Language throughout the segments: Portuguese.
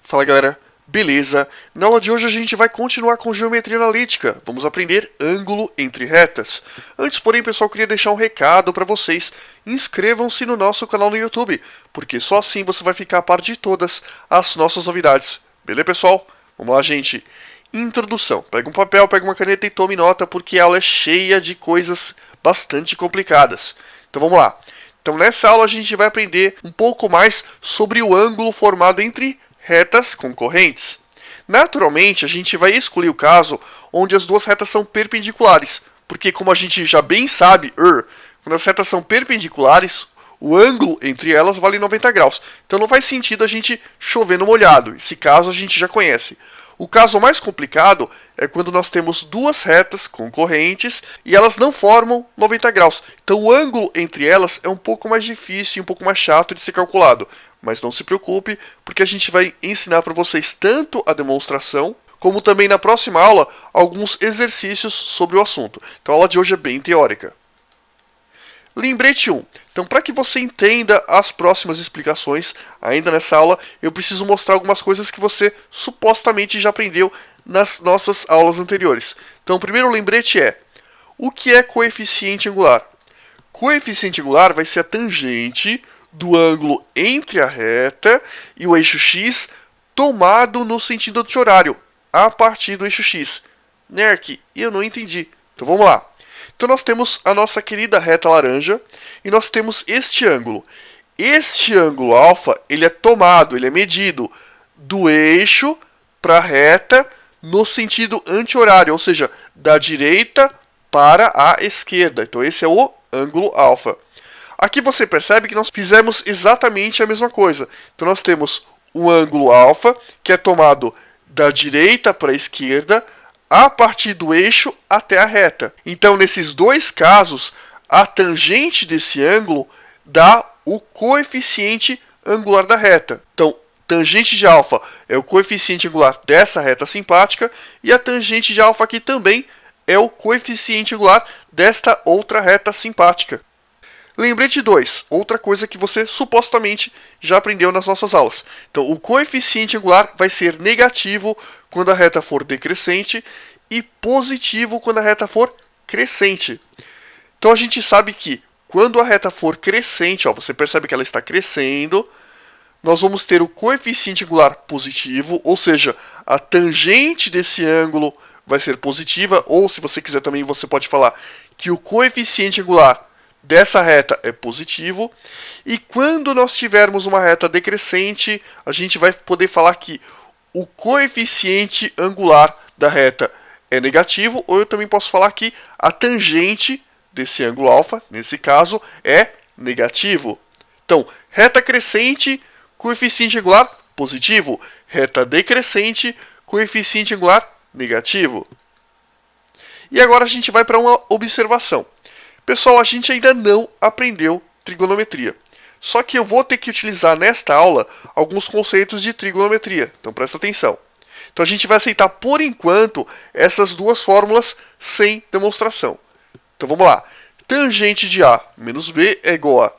Fala galera, beleza? Na aula de hoje a gente vai continuar com geometria analítica. Vamos aprender ângulo entre retas. Antes, porém, pessoal, queria deixar um recado para vocês. Inscrevam-se no nosso canal no YouTube, porque só assim você vai ficar a par de todas as nossas novidades. Beleza, pessoal? Vamos lá, gente. Introdução. Pega um papel, pega uma caneta e tome nota, porque a aula é cheia de coisas bastante complicadas. Então vamos lá. Então nessa aula a gente vai aprender um pouco mais sobre o ângulo formado entre retas concorrentes. Naturalmente, a gente vai excluir o caso onde as duas retas são perpendiculares, porque como a gente já bem sabe, quando as retas são perpendiculares, o ângulo entre elas vale 90 graus. Então não faz sentido a gente chover no molhado. Esse caso a gente já conhece. O caso mais complicado é quando nós temos duas retas concorrentes e elas não formam 90 graus. Então o ângulo entre elas é um pouco mais difícil e um pouco mais chato de ser calculado. Mas não se preocupe, porque a gente vai ensinar para vocês tanto a demonstração, como também na próxima aula, alguns exercícios sobre o assunto. Então a aula de hoje é bem teórica. Lembrete 1. Então, para que você entenda as próximas explicações, ainda nessa aula, eu preciso mostrar algumas coisas que você supostamente já aprendeu nas nossas aulas anteriores. Então, o primeiro lembrete é: o que é coeficiente angular? Coeficiente angular vai ser a tangente do ângulo entre a reta e o eixo x tomado no sentido anti-horário, a partir do eixo x. Nerk, eu não entendi. Então, vamos lá. Então nós temos a nossa querida reta laranja e nós temos este ângulo. Este ângulo alfa, ele é tomado, ele é medido do eixo para a reta no sentido anti-horário, ou seja, da direita para a esquerda. Então esse é o ângulo alfa. Aqui você percebe que nós fizemos exatamente a mesma coisa. Então nós temos o ângulo alfa, que é tomado da direita para a esquerda, a partir do eixo até a reta. Então, nesses dois casos, a tangente desse ângulo dá o coeficiente angular da reta. Então, tangente de alfa é o coeficiente angular dessa reta simpática e a tangente de alfa aqui também é o coeficiente angular desta outra reta simpática. Lembrete 2, outra coisa que você supostamente já aprendeu nas nossas aulas. Então, o coeficiente angular vai ser negativo quando a reta for decrescente e positivo quando a reta for crescente. Então, a gente sabe que quando a reta for crescente, você percebe que ela está crescendo, nós vamos ter o coeficiente angular positivo, ou seja, a tangente desse ângulo vai ser positiva, ou se você quiser também, você pode falar que o coeficiente angular dessa reta é positivo, e quando nós tivermos uma reta decrescente, a gente vai poder falar que o coeficiente angular da reta é negativo, ou eu também posso falar que a tangente desse ângulo alfa, nesse caso, é negativo. Então, reta crescente, coeficiente angular positivo, reta decrescente, coeficiente angular negativo. E agora a gente vai para uma observação. Pessoal, a gente ainda não aprendeu trigonometria. Só que eu vou ter que utilizar nesta aula alguns conceitos de trigonometria. Então presta atenção. Então a gente vai aceitar por enquanto essas duas fórmulas sem demonstração. Então vamos lá. Tangente de A menos B é igual a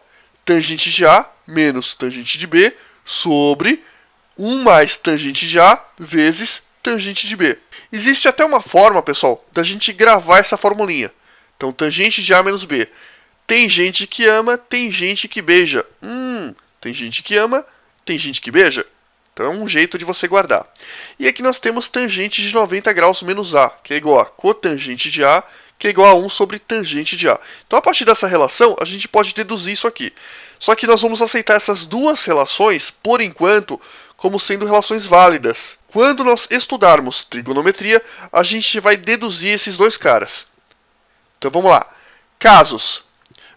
tangente de A menos tangente de B sobre 1 mais tangente de A vezes tangente de B. Existe até uma forma, pessoal, da gente gravar essa formulinha. Então, tangente de A menos B. Tem gente que ama, tem gente que beija. Tem gente que ama, tem gente que beija. Então, é um jeito de você guardar. E aqui nós temos tangente de 90 graus menos A, que é igual a cotangente de A, que é igual a 1 sobre tangente de A. Então, a partir dessa relação, a gente pode deduzir isso aqui. Só que nós vamos aceitar essas duas relações, por enquanto, como sendo relações válidas. Quando nós estudarmos trigonometria, a gente vai deduzir esses dois caras. Então vamos lá. Casos.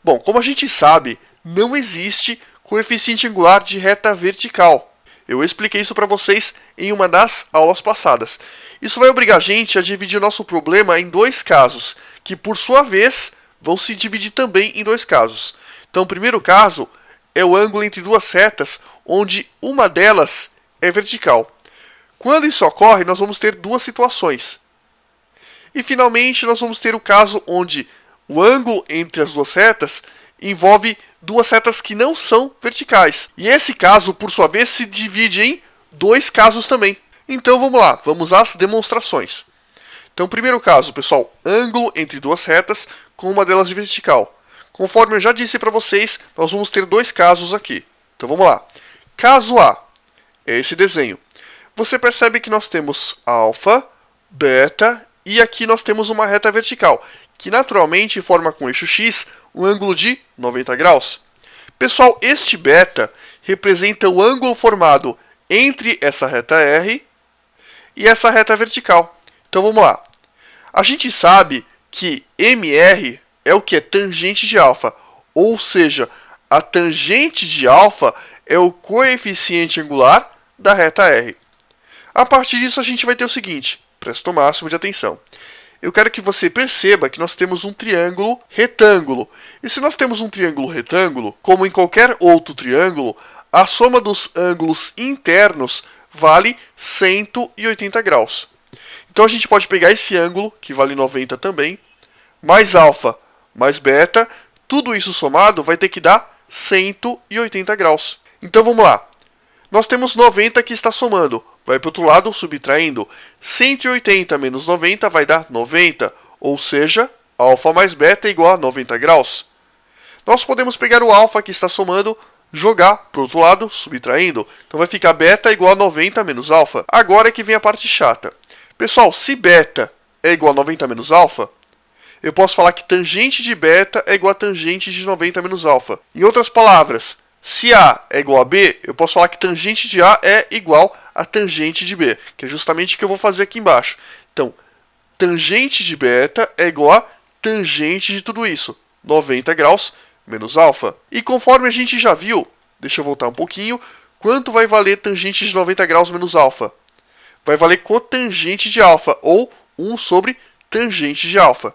Bom, como a gente sabe, não existe coeficiente angular de reta vertical. Eu expliquei isso para vocês em uma das aulas passadas. Isso vai obrigar a gente a dividir o nosso problema em dois casos, que por sua vez vão se dividir também em dois casos. Então o primeiro caso é o ângulo entre duas retas, onde uma delas é vertical. Quando isso ocorre, nós vamos ter duas situações. E finalmente nós vamos ter o caso onde o ângulo entre as duas retas envolve duas retas que não são verticais. E esse caso, por sua vez, se divide em dois casos também. Então vamos lá, vamos às demonstrações. Então, primeiro caso, pessoal, ângulo entre duas retas com uma delas de vertical. Conforme eu já disse para vocês, nós vamos ter dois casos aqui. Então vamos lá. Caso A é esse desenho. Você percebe que nós temos alfa, beta e aqui nós temos uma reta vertical, que naturalmente forma com eixo x um ângulo de 90 graus. Pessoal, este beta representa o ângulo formado entre essa reta R e essa reta vertical. Então vamos lá. A gente sabe que MR é o que? Tangente de alfa. Ou seja, a tangente de alfa é o coeficiente angular da reta R. A partir disso a gente vai ter o seguinte. Presta o máximo de atenção. Eu quero que você perceba que nós temos um triângulo retângulo. E se nós temos um triângulo retângulo, como em qualquer outro triângulo, a soma dos ângulos internos vale 180 graus. Então a gente pode pegar esse ângulo, que vale 90 também, mais alfa, mais beta, tudo isso somado vai ter que dar 180 graus. Então vamos lá. Nós temos 90 que está somando, vai para o outro lado subtraindo. 180 menos 90 vai dar 90, ou seja, alfa mais beta é igual a 90 graus. Nós podemos pegar o alfa que está somando, jogar para o outro lado subtraindo. Então vai ficar beta igual a 90 menos alfa. Agora é que vem a parte chata. Pessoal, se beta é igual a 90 menos alfa, eu posso falar que tangente de beta é igual a tangente de 90 menos alfa. Em outras palavras, se A é igual a B, eu posso falar que tangente de A é igual a tangente de B, que é justamente o que eu vou fazer aqui embaixo. Então, tangente de beta é igual a tangente de tudo isso, 90 graus menos alfa. E conforme a gente já viu, deixa eu voltar um pouquinho, quanto vai valer tangente de 90 graus menos alfa? Vai valer cotangente de alfa, ou 1 sobre tangente de alfa.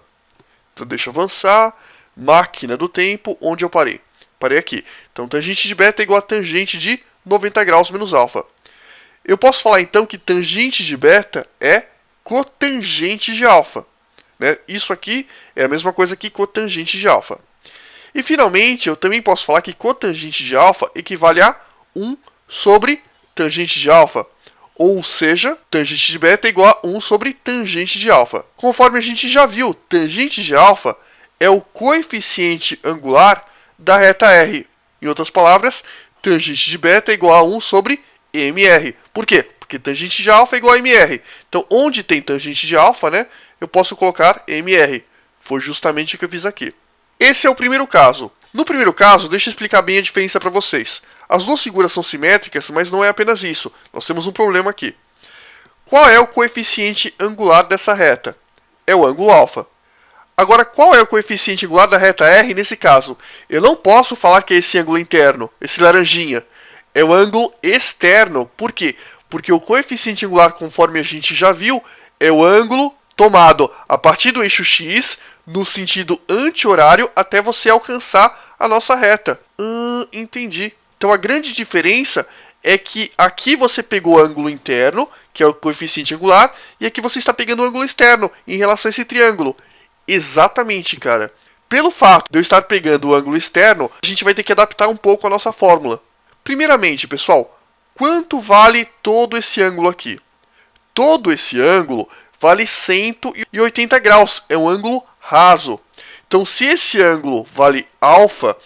Então deixa eu avançar, máquina do tempo, onde eu parei? Parei aqui. Então tangente de beta é igual a tangente de 90 graus menos alfa. Eu posso falar então que tangente de beta é cotangente de alfa. Né? Isso aqui é a mesma coisa que cotangente de alfa. E finalmente eu também posso falar que cotangente de alfa equivale a 1 sobre tangente de alfa. Ou seja, tangente de beta é igual a 1 sobre tangente de alfa. Conforme a gente já viu, tangente de alfa é o coeficiente angular da reta R. Em outras palavras, tangente de beta é igual a 1 sobre MR. Por quê? Porque tangente de alfa é igual a MR. Então, onde tem tangente de alfa, né, eu posso colocar MR. Foi justamente o que eu fiz aqui. Esse é o primeiro caso. No primeiro caso, deixa eu explicar bem a diferença para vocês. As duas figuras são simétricas, mas não é apenas isso. Nós temos um problema aqui. Qual é o coeficiente angular dessa reta? É o ângulo alfa. Agora, qual é o coeficiente angular da reta R nesse caso? Eu não posso falar que é esse ângulo interno, esse laranjinha. É o ângulo externo. Por quê? Porque o coeficiente angular, conforme a gente já viu, é o ângulo tomado a partir do eixo x, no sentido anti-horário, até você alcançar a nossa reta. Entendi. Então a grande diferença é que aqui você pegou o ângulo interno, que é o coeficiente angular, e aqui você está pegando o ângulo externo em relação a esse triângulo. Exatamente, cara. Pelo fato de eu estar pegando o ângulo externo, a gente vai ter que adaptar um pouco a nossa fórmula. Primeiramente, pessoal, quanto vale todo esse ângulo aqui? Todo esse ângulo vale 180 graus, é um ângulo raso. Então, se esse ângulo vale alfa,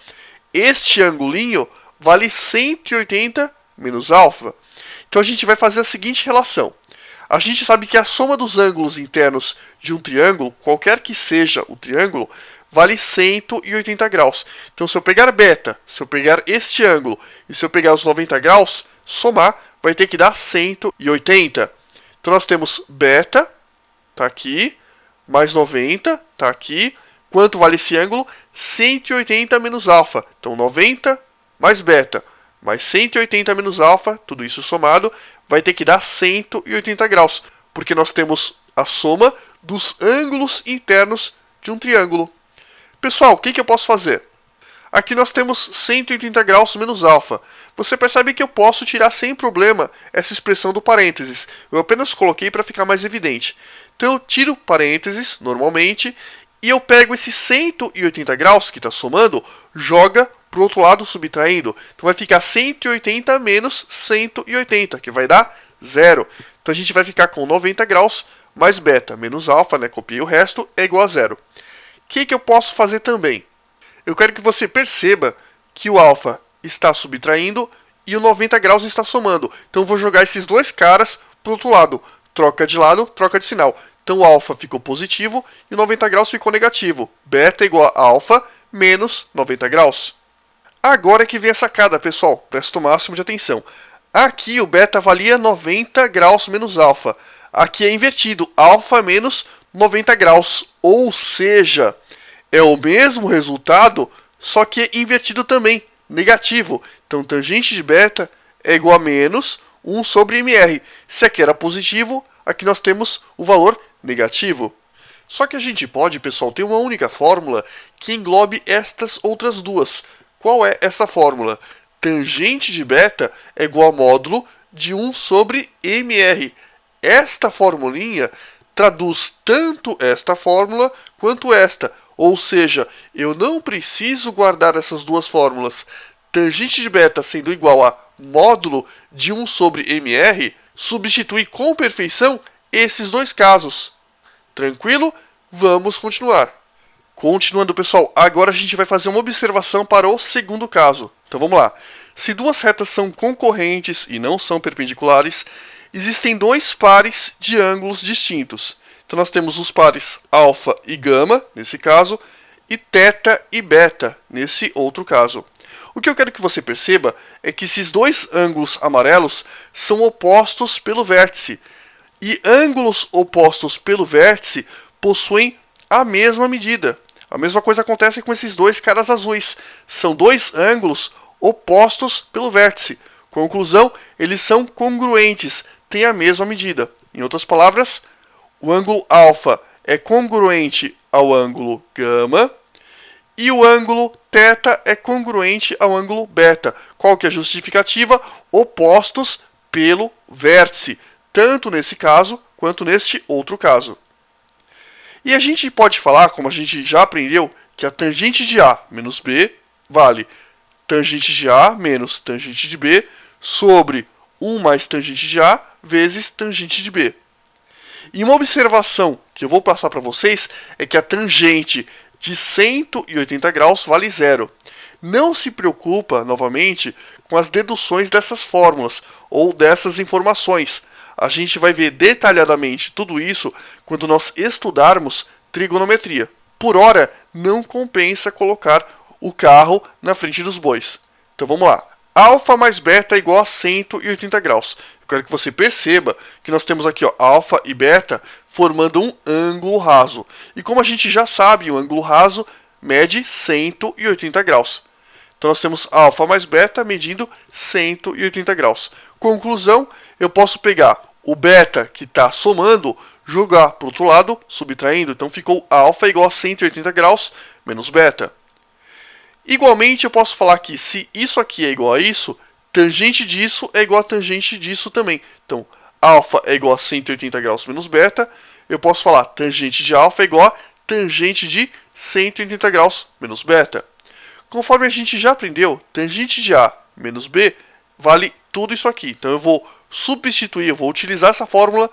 este angulinho vale 180 menos alfa. Então a gente vai fazer a seguinte relação. A gente sabe que a soma dos ângulos internos de um triângulo, qualquer que seja o triângulo, vale 180 graus. Então se eu pegar beta, se eu pegar este ângulo e se eu pegar os 90 graus, somar vai ter que dar 180. Então nós temos beta, está aqui, mais 90, está aqui. Quanto vale esse ângulo? 180 menos alfa. Então 90 mais beta, mais 180 menos alfa, tudo isso somado, vai ter que dar 180 graus, porque nós temos a soma dos ângulos internos de um triângulo. Pessoal, o que eu posso fazer? Aqui nós temos 180 graus menos alfa. Você percebe que eu posso tirar sem problema essa expressão do parênteses. Eu apenas coloquei para ficar mais evidente. Então eu tiro parênteses, normalmente, e eu pego esse 180 graus que está somando, joga para o outro lado subtraindo. Então vai ficar 180 menos 180, que vai dar 0. Então a gente vai ficar com 90 graus mais beta menos alfa, né? Copiei o resto, é igual a 0. O que eu posso fazer também? Eu quero que você perceba que o alfa está subtraindo e o 90 graus está somando. Então eu vou jogar esses dois caras para o outro lado. Troca de lado, troca de sinal. Então o alfa ficou positivo e o 90 graus ficou negativo. Beta igual a alfa menos 90 graus. Agora que vem a sacada, pessoal. Presta o máximo de atenção. Aqui o beta valia 90 graus menos alfa. Aqui é invertido, alfa menos 90 graus. Ou seja, é o mesmo resultado, só que é invertido também, negativo. Então tangente de beta é igual a menos 1 sobre mr. Se aqui era positivo, aqui nós temos o valor negativo. Só que a gente pode, pessoal, ter uma única fórmula que englobe estas outras duas. Qual é essa fórmula? Tangente de beta é igual a módulo de 1 sobre mr. Esta formulinha traduz tanto esta fórmula quanto esta. Ou seja, eu não preciso guardar essas duas fórmulas. Tangente de beta sendo igual a módulo de 1 sobre mr, substitui com perfeição esses dois casos. Tranquilo? Vamos continuar. Continuando, pessoal, agora a gente vai fazer uma observação para o segundo caso. Então vamos lá. Se duas retas são concorrentes e não são perpendiculares, existem dois pares de ângulos distintos. Então nós temos os pares alfa e gama, nesse caso, e θ e beta, nesse outro caso. O que eu quero que você perceba é que esses dois ângulos amarelos são opostos pelo vértice. E ângulos opostos pelo vértice possuem a mesma medida. A mesma coisa acontece com esses dois caras azuis. São dois ângulos opostos pelo vértice. Conclusão, eles são congruentes, têm a mesma medida. Em outras palavras, o ângulo alfa é congruente ao ângulo gama e o ângulo θ é congruente ao ângulo beta. Qual que é a justificativa? Opostos pelo vértice, tanto nesse caso quanto neste outro caso. E a gente pode falar, como a gente já aprendeu, que a tangente de A menos B vale tangente de A menos tangente de B sobre 1 mais tangente de A vezes tangente de B. E uma observação que eu vou passar para vocês é que a tangente de 180 graus vale 0. Não se preocupa, novamente, com as deduções dessas fórmulas ou dessas informações. A gente vai ver detalhadamente tudo isso quando nós estudarmos trigonometria. Por hora, não compensa colocar o carro na frente dos bois. Então vamos lá. Alfa mais beta é igual a 180 graus. Eu quero que você perceba que nós temos aqui alfa e beta formando um ângulo raso. E como a gente já sabe, o ângulo raso mede 180 graus. Então nós temos alfa mais beta medindo 180 graus. Conclusão, eu posso pegar o beta que está somando, jogar para o outro lado, subtraindo. Então ficou alfa igual a 180 graus menos beta. Igualmente, eu posso falar que se isso aqui é igual a isso, tangente disso é igual a tangente disso também. Então, alfa é igual a 180 graus menos beta. Eu posso falar tangente de alfa é igual a tangente de 180 graus menos beta. Conforme a gente já aprendeu, tangente de A menos B vale tudo isso aqui. Então, eu vou substituir, eu vou utilizar essa fórmula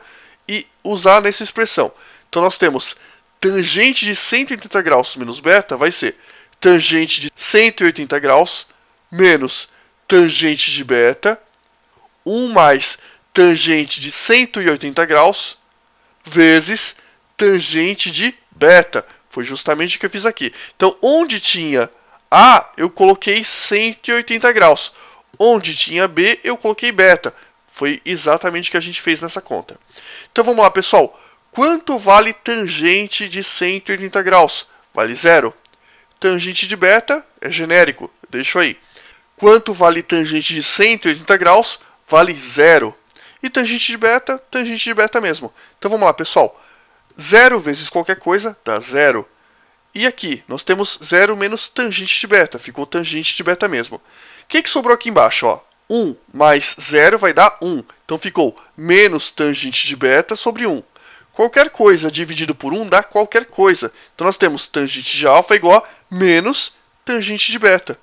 e usar nessa expressão. Então, nós temos tangente de 180 graus menos beta vai ser tangente de 180 graus menos tangente de beta, 1 mais tangente de 180 graus, vezes tangente de beta. Foi justamente o que eu fiz aqui. Então, onde tinha A, eu coloquei 180 graus. Onde tinha B, eu coloquei beta. Foi exatamente o que a gente fez nessa conta. Então, vamos lá, pessoal. Quanto vale tangente de 180 graus? Vale 0. Tangente de beta é genérico, deixo aí. Quanto vale tangente de 180 graus? Vale 0. E tangente de beta mesmo. Então vamos lá, pessoal. 0 vezes qualquer coisa dá 0. E aqui, nós temos 0 menos tangente de beta. Ficou tangente de beta mesmo. O que sobrou aqui embaixo? Ó? 1 mais 0 vai dar 1. Então ficou menos tangente de beta sobre 1. Qualquer coisa dividido por 1 dá qualquer coisa. Então nós temos tangente de alfa igual a menos tangente de beta.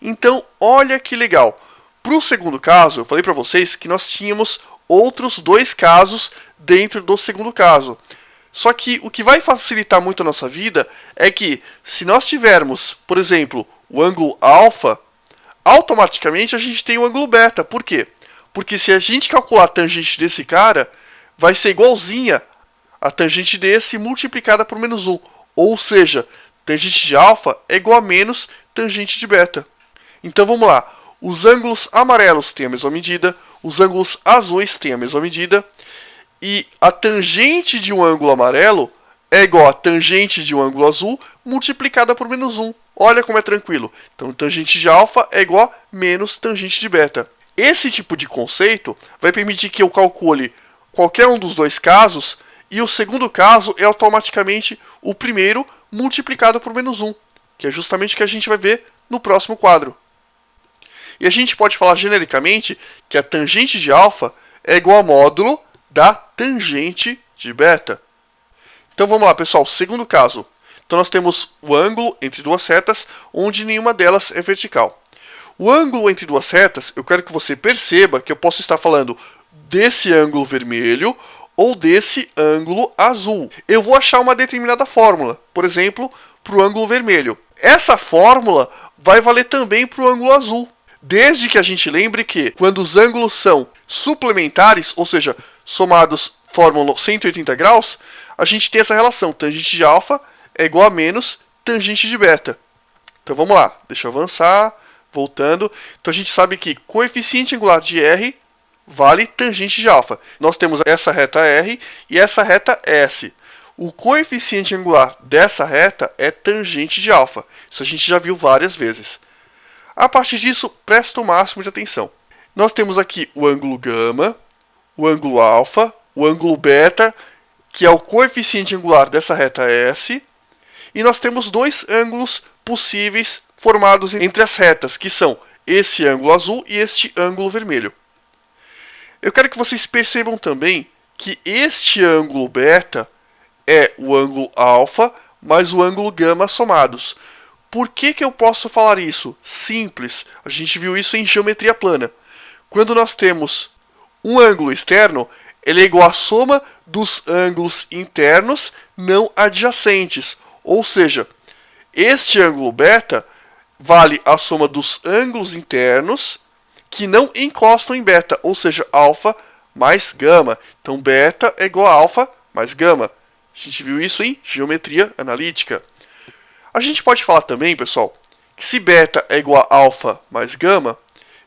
Então, olha que legal. Para o segundo caso, eu falei para vocês que nós tínhamos outros dois casos dentro do segundo caso. Só que o que vai facilitar muito a nossa vida é que se nós tivermos, por exemplo, o ângulo alfa, automaticamente a gente tem o ângulo beta. Por quê? Porque se a gente calcular a tangente desse cara, vai ser igualzinha a tangente desse multiplicada por menos 1. Ou seja, tangente de alfa é igual a menos tangente de beta. Então vamos lá. Os ângulos amarelos têm a mesma medida, os ângulos azuis têm a mesma medida, e a tangente de um ângulo amarelo é igual a tangente de um ângulo azul multiplicada por menos 1. Olha como é tranquilo. Então, tangente de alfa é igual a menos tangente de beta. Esse tipo de conceito vai permitir que eu calcule qualquer um dos dois casos, e o segundo caso é automaticamente o primeiro multiplicado por menos 1, que é justamente o que a gente vai ver no próximo quadro. E a gente pode falar genericamente que a tangente de alfa é igual a módulo da tangente de beta. Então vamos lá, pessoal, segundo caso. Então nós temos o ângulo entre duas retas, onde nenhuma delas é vertical. O ângulo entre duas retas, eu quero que você perceba que eu posso estar falando desse ângulo vermelho ou desse ângulo azul. Eu vou achar uma determinada fórmula, por exemplo, para o ângulo vermelho. Essa fórmula vai valer também para o ângulo azul. Desde que a gente lembre que, quando os ângulos são suplementares, ou seja, somados formam 180 graus, a gente tem essa relação, tangente de alfa é igual a menos tangente de beta. Então vamos lá, deixa eu avançar, voltando. Então a gente sabe que coeficiente angular de R vale tangente de alfa. Nós temos essa reta R e essa reta S. O coeficiente angular dessa reta é tangente de alfa. Isso a gente já viu várias vezes. A partir disso, presta o máximo de atenção. Nós temos aqui o ângulo gama, o ângulo alfa, o ângulo beta, que é o coeficiente angular dessa reta S, e nós temos dois ângulos possíveis formados entre as retas, que são esse ângulo azul e este ângulo vermelho. Eu quero que vocês percebam também que este ângulo beta é o ângulo alfa mais o ângulo gama somados. Por que eu posso falar isso? Simples, a gente viu isso em geometria plana. Quando nós temos um ângulo externo, ele é igual à soma dos ângulos internos não adjacentes. Ou seja, este ângulo beta vale a soma dos ângulos internos que não encostam em beta, ou seja, alfa mais gama. Então, beta é igual a alfa mais gama. A gente viu isso em geometria analítica. A gente pode falar também, pessoal, que se beta é igual a alfa mais gama,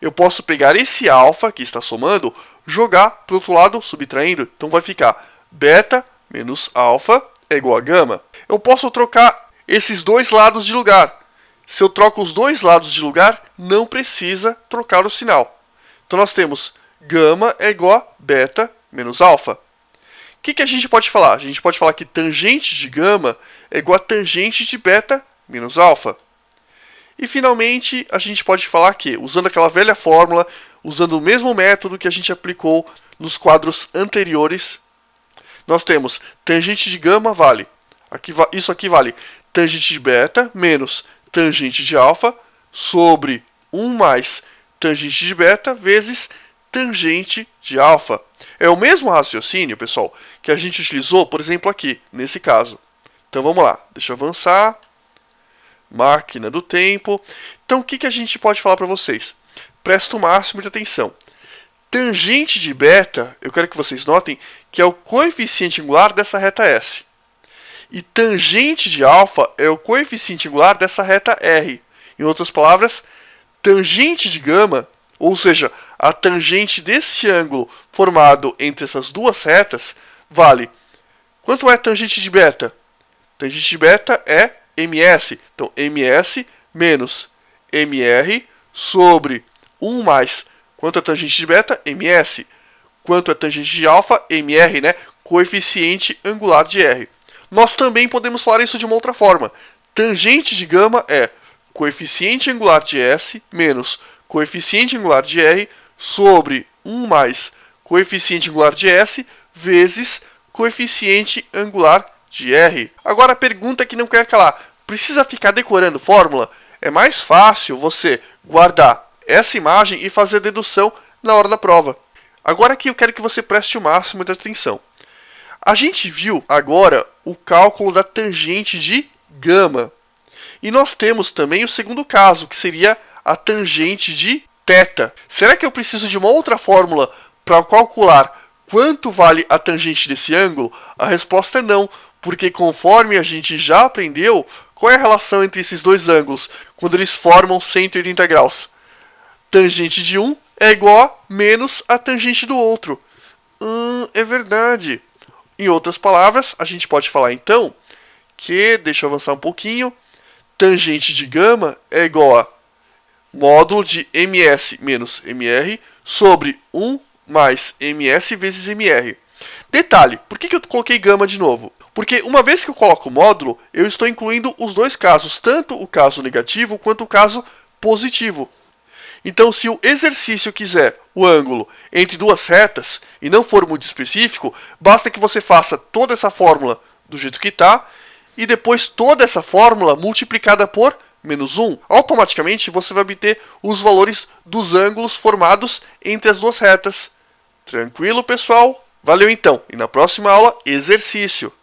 eu posso pegar esse alfa que está somando, jogar para o outro lado, subtraindo. Então vai ficar beta menos alfa é igual a gama. Eu posso trocar esses dois lados de lugar. Se eu troco os dois lados de lugar, não precisa trocar o sinal. Então nós temos gama é igual a beta menos alfa. O que a gente pode falar? A gente pode falar que tangente de gama é igual a tangente de beta menos alfa. E finalmente, a gente pode falar que, usando aquela velha fórmula, usando o mesmo método que a gente aplicou nos quadros anteriores, nós temos tangente de gama vale, isso aqui vale tangente de beta menos tangente de alfa sobre 1 mais tangente de beta vezes tangente de alfa. É o mesmo raciocínio, pessoal, que a gente utilizou, por exemplo, aqui, nesse caso. Então vamos lá, deixa eu avançar. Máquina do tempo. Então o que a gente pode falar para vocês? Presta o máximo de atenção. Tangente de beta, eu quero que vocês notem que é o coeficiente angular dessa reta S. E tangente de alfa é o coeficiente angular dessa reta R. Em outras palavras, tangente de gama, ou seja, a tangente desse ângulo formado entre essas duas retas, vale. Quanto é tangente de beta? Tangente de beta é ms. Então, ms menos mr sobre 1 mais. Quanto é tangente de beta? ms. Quanto é tangente de alfa? mr, né? Coeficiente angular de r. Nós também podemos falar isso de uma outra forma. Tangente de gama é coeficiente angular de s menos coeficiente angular de r sobre 1 mais coeficiente angular de s vezes coeficiente angular de r. Agora a pergunta que não quer calar. Precisa ficar decorando fórmula? É mais fácil você guardar essa imagem e fazer a dedução na hora da prova. Agora aqui eu quero que você preste o máximo de atenção. A gente viu agora o cálculo da tangente de gama. E nós temos também o segundo caso, que seria a tangente de θ. Será que eu preciso de uma outra fórmula para calcular quanto vale a tangente desse ângulo? A resposta é não, porque conforme a gente já aprendeu, qual é a relação entre esses dois ângulos quando eles formam 180 graus? Tangente de um é igual a menos a tangente do outro. É verdade. Em outras palavras, a gente pode falar então que, deixa eu avançar um pouquinho, tangente de gama é igual a módulo de ms menos mr sobre 1 mais ms vezes mr. Detalhe, por que eu coloquei gama de novo? Porque uma vez que eu coloco módulo, eu estou incluindo os dois casos, tanto o caso negativo quanto o caso positivo. Então, se o exercício quiser o ângulo entre duas retas e não for muito específico, basta que você faça toda essa fórmula do jeito que está e depois toda essa fórmula multiplicada por menos 1. Automaticamente você vai obter os valores dos ângulos formados entre as duas retas. Tranquilo, pessoal? Valeu então, e na próxima aula, exercício.